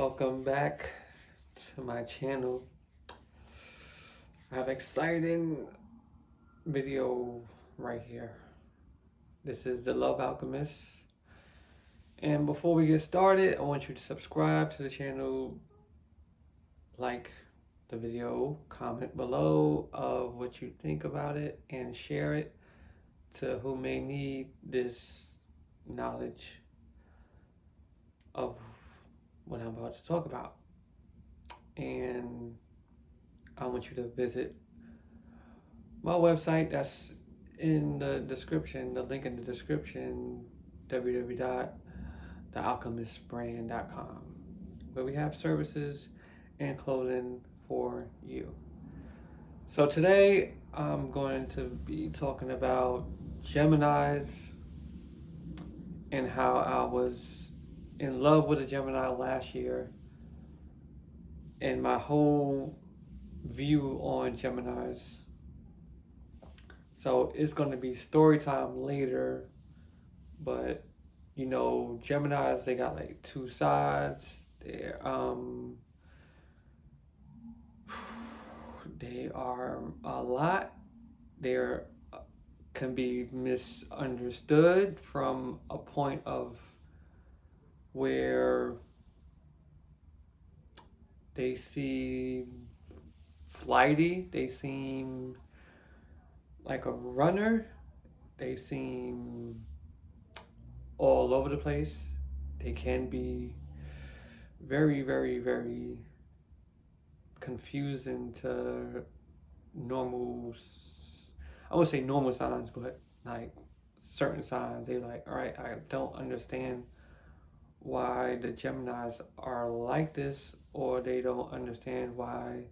Welcome back to my channel. I have exciting video right here. This is the Love Alchemist. And before we get started, I want you to subscribe to the channel, like the video, comment below of what you think about it, and share it to who may need this knowledge of what I'm about to talk about. And I want you to visit my website that's in the description, the link in the description, www.thealchemistbrand.com, where we have services and clothing for you. So today I'm going to be talking about Geminis and how I was in love with a Gemini last year and my whole view on Geminis. So it's going to be story time later, but you know, Geminis, they got like two sides. They are a lot. They're can be misunderstood from a point of where they seem flighty, they seem like a runner, they seem all over the place. They can be very, very, very confusing to normal, I would say normal signs, but like certain signs, they like, all right, I don't understand why the Geminis are like this, or they don't understand why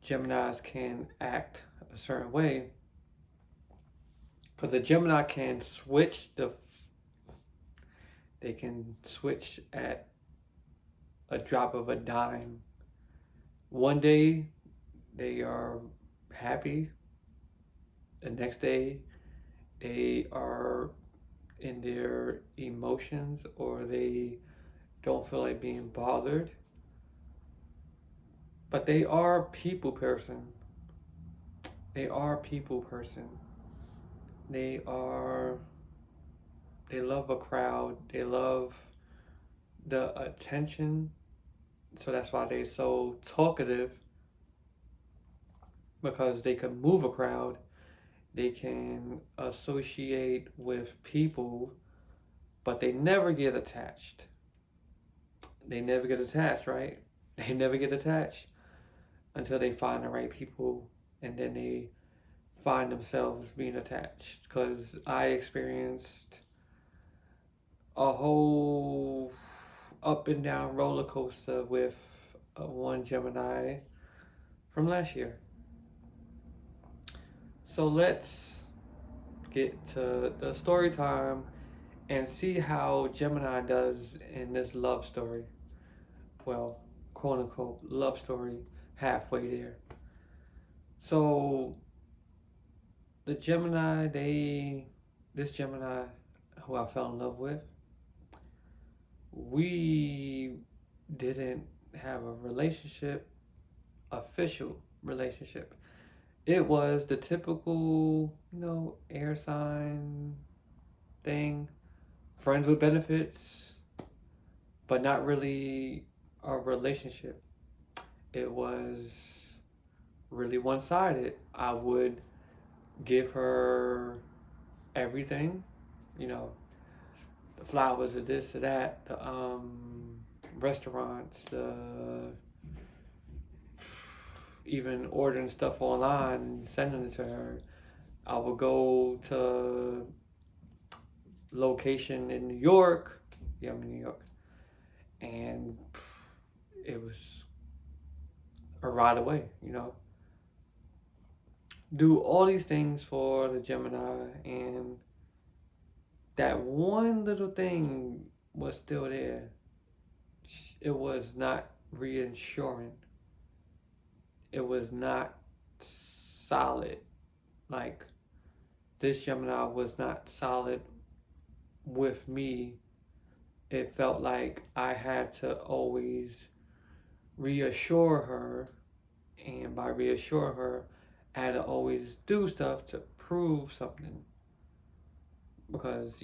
Geminis can act a certain way. Because a Gemini can switch they can switch at a drop of a dime. One day they are happy, the next day they are in their emotions, or they don't feel like being bothered. But they are people person. They are people person. They love a crowd. They love the attention. So that's why they're so talkative, because they can move a crowd. They can associate with people, but they never get attached. They never get attached, right? They never get attached until they find the right people, and then they find themselves being attached. Because I experienced a whole up and down roller coaster with one Gemini from last year. So let's get to the story time and see how Gemini does in this love story. Well, quote unquote love story, halfway there. So the Gemini, this Gemini who I fell in love with, we didn't have a relationship, official relationship. It was the typical, air sign thing, friends with benefits, but not really a relationship. It was really one-sided. I would give her everything, the flowers, the this, to that, the restaurants, the even ordering stuff online and sending it to her. I would go to location in New York. Yeah, I'm in New York. And it was a ride away, Do all these things for the Gemini, and that one little thing was still there. It was not reassuring. It was not solid. Like, this Gemini was not solid with me it felt like I had to always reassure her, and by reassure her, I had to always do stuff to prove something. Because,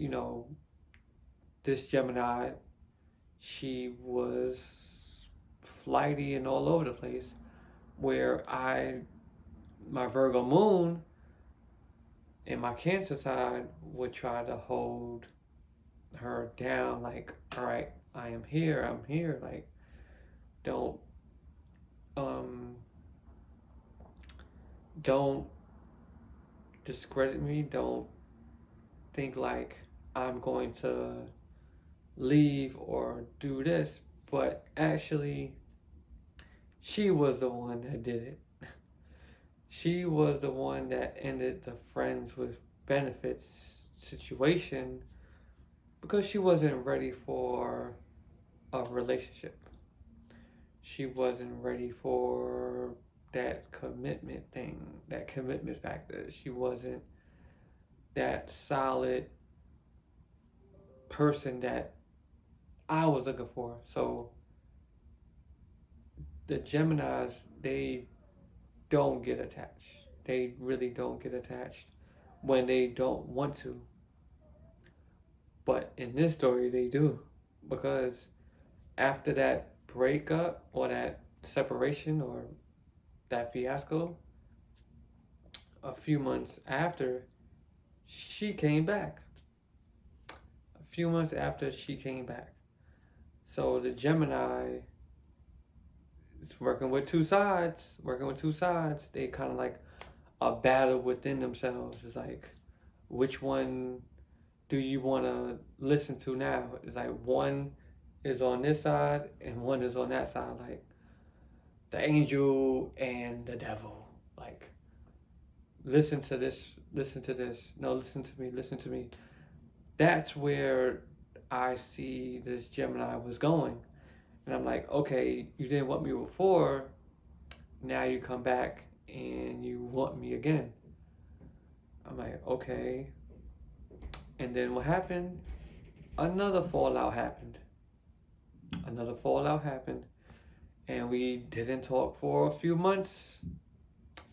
this Gemini, she was flighty and all over the place, where my Virgo moon and my Cancer side would try to hold her down, like, all right, I'm here, like, don't, um, don't discredit me, don't think like I'm going to leave or do this, but actually, she was the one that did it. She was the one that ended the friends with benefits situation because she wasn't ready for a relationship. She wasn't ready for that commitment thing, that commitment factor. She wasn't that solid person that I was looking for. So the Geminis, they don't get attached. They really don't get attached when they don't want to. But in this story, they do. Because after that breakup or that separation or that fiasco, a few months after, she came back. A few months after, she came back. So the Gemini is working with two sides, They kind of like a battle within themselves. It's like, which one do you want to listen to now? It's like one is on this side and one is on that side, like the angel and the devil. Like, listen to this, listen to this. No, listen to me, listen to me. That's where I see this Gemini was going. And I'm like, okay, you didn't want me before. Now you come back and you want me again. I'm like, okay. And then what happened? Another fallout happened. Another fallout happened. And we didn't talk for a few months.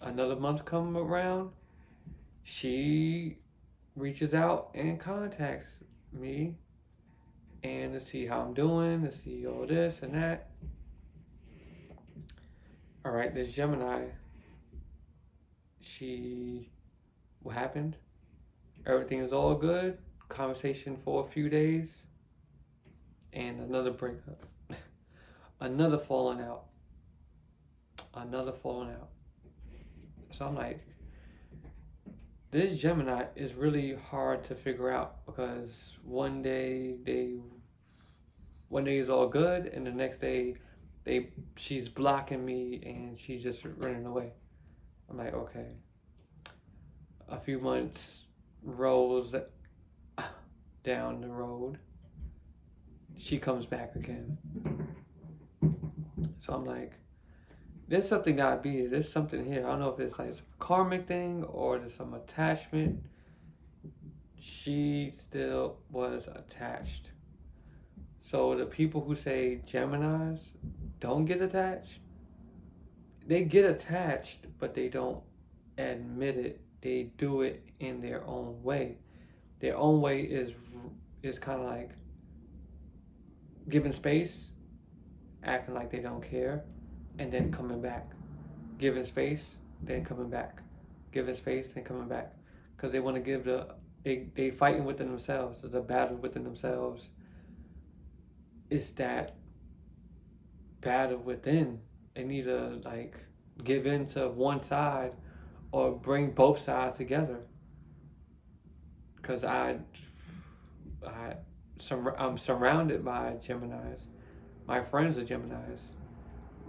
Another month come around. She reaches out and contacts me and to see how I'm doing, to see all this and that. All right, this Gemini, what happened? Everything is all good. Conversation for a few days, and another breakup. Another falling out. Another falling out. So I'm like, this Gemini is really hard to figure out because one day is all good, and the next day she's blocking me and she's just running away. I'm like, okay. A few months rolls down the road, she comes back again. So I'm like, there's something gotta be here. There's something here. I don't know if it's like some karmic thing or there's some attachment. She still was attached. So the people who say Geminis don't get attached, they get attached, but they don't admit it. They do it in their own way. Their own way is kind of like giving space, acting like they don't care, and then coming back. Giving space, then coming back. Giving space, then coming back. Because they want to give they fighting within themselves. There's a battle within themselves. It's that battle within. They need to like give in to one side or bring both sides together. Because I'm surrounded by Geminis. My friends are Geminis.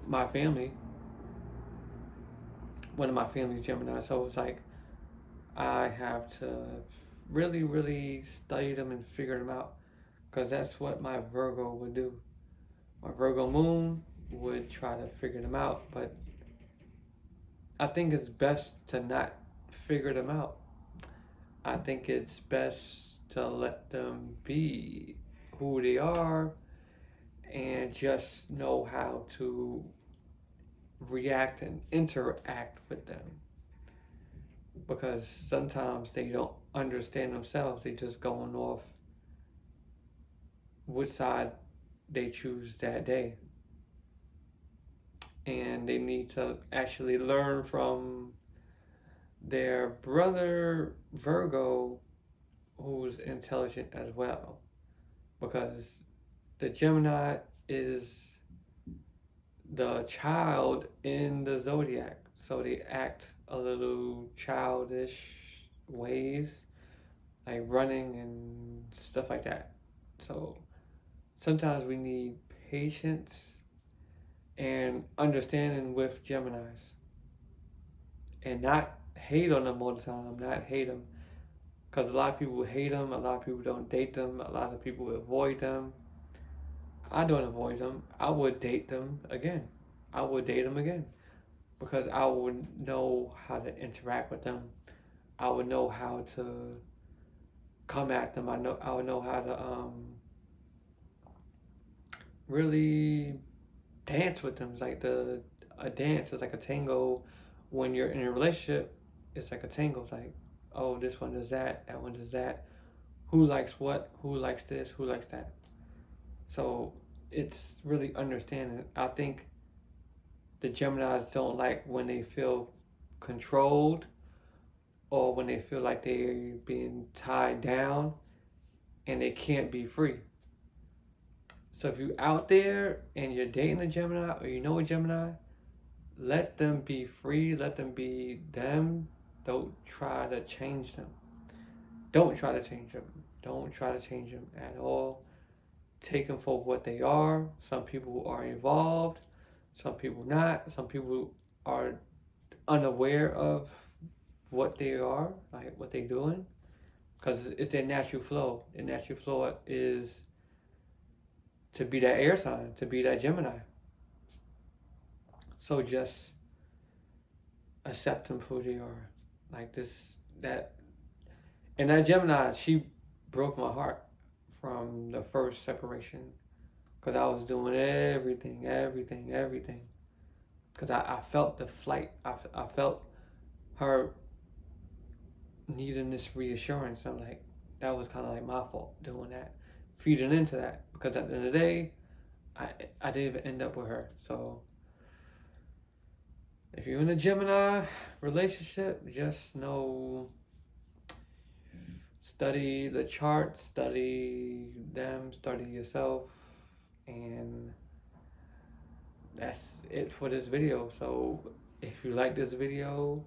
My family, one of my family's Gemini. So it's like I have to really, really study them and figure them out. Because that's what my Virgo would do. My Virgo moon would try to figure them out, but I think it's best to not figure them out. I think it's best to let them be who they are and just know how to react and interact with them. Because sometimes they don't understand themselves. They just going off which side they choose that day. And they need to actually learn from their brother Virgo, who's intelligent as well. Because the Gemini is the child in the zodiac. So they act a little childish ways, like running and stuff like that. So sometimes we need patience and understanding with Geminis, and not hate on them all the time, not hate them. Because a lot of people hate them, a lot of people don't date them, a lot of people avoid them. I don't avoid them. I would date them again. I would date them again because I would know how to interact with them. I would know how to come at them. I would know how to really dance with them. It's like a dance. It's like a tango. When you're in a relationship, it's like a tango. It's like, oh, this one does that. That one does that. Who likes what? Who likes this? Who likes that? So it's really understanding. I think the Geminis don't like when they feel controlled or when they feel like they're being tied down and they can't be free. So if you're out there and you're dating a Gemini or you know a Gemini, let them be free, let them be them. Don't try to change them. Don't try to change them. Don't try to change them at all. Take them for what they are. Some people are evolved, some people not. Some people are unaware of what they are, like what they're doing, because it's their natural flow. Their natural flow is to be that air sign, to be that Gemini. So just accept them for who they are. Like this, that, and that Gemini, she broke my heart from the first separation because I was doing everything. Because I felt the flight. I felt her needing this reassurance. I'm like, that was kind of like my fault doing that, feeding into that. Because at the end of the day, I didn't even end up with her. So if you're in a Gemini relationship, just know, study the chart, study them, study yourself, and that's it for this video. So if you like this video,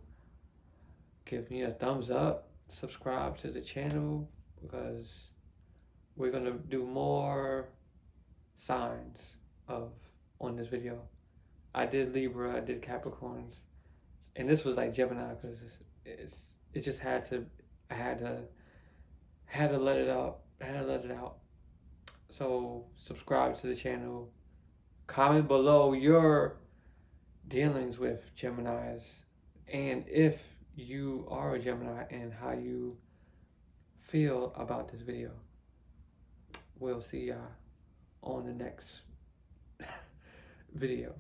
give me a thumbs up, subscribe to the channel, because we're gonna do more signs of on this video. I did Libra, I did Capricorns, and this was like Gemini because it just had to, I had to let it out. I had to let it out. So subscribe to the channel. Comment below your dealings with Geminis, and if you are a Gemini and how you feel about this video. We'll see y'all on the next video.